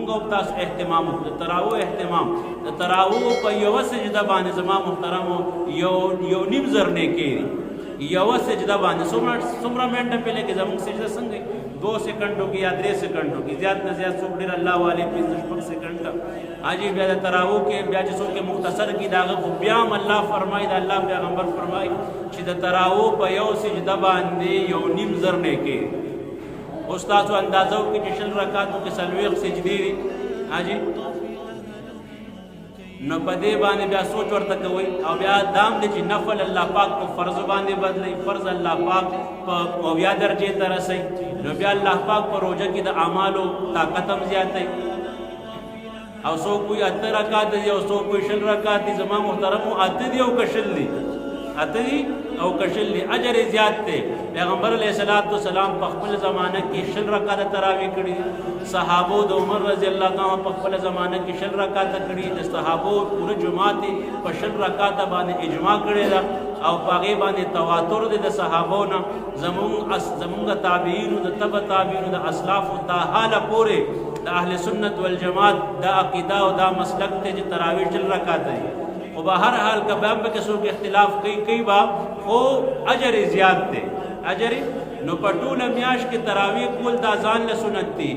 مونږ او تاسو اهتمام وکړو د تراویح اهتمام د تراویح په یوه سجده باندې زما محترمو یو نیم زر نیکي یوه سجده باندې څومره منټه پې لګي زموږ سجده څنګه 2 سیکنډو کې یا 3 سیکنډو کې زیات نه زیات څوک ډېر الله والے 15 سیکنډ حاجي بیا د تراویح کې بیا چې څوک مختصر کړي د هغه خو بیا هم الله فرمایي د الله پیغمبر فرمایي چې د تراویح په یو سجده باندې یو نیم زر نیکي اوس تاسو اندازه وکړئ چې 20 رکعاتو کې 40 سجدې دي حاجي نو په دې باندې بیا سوچ ورته کوئ او بیا دام دی چې نفل الله پاک په فرض باندې بدلوي فرض الله پاک په 9 درجې ته رسوي نو بیا الله پاک په روژه کې د اعمالو طاقت هم زیاتوي او څوک وایي 8 رکعات دي او څوک وایي 20 رکعات دي زما محترمو 8 دي او که 20 دي 8 دي او که 20 دي اجر زیات دی پیغمبر علیه السلام په خپل زمانه کې 20 رکعات تراویح کړي صحابو د عمر رضی الله عنه په خپل زمانه کې 20 رکعات کړي د صحابو پوره جماعت په 20 رکعات باندې اجماع کړي دا او هغه باندې تواتر دي د صحابو نه زمونږ تابعین د تبع تابعین د اسلاف او تا حاله پوره د اهل سنت والجماعت دا عقیده او دا مسلک ته چې تراویح 20 رکعات دي او به هر حال کباب به کسو کې اختلاف کوي با خو اجر زیات دی اجر نو په ټوله میاشت کې تراویح کول دا ځان له سنت دي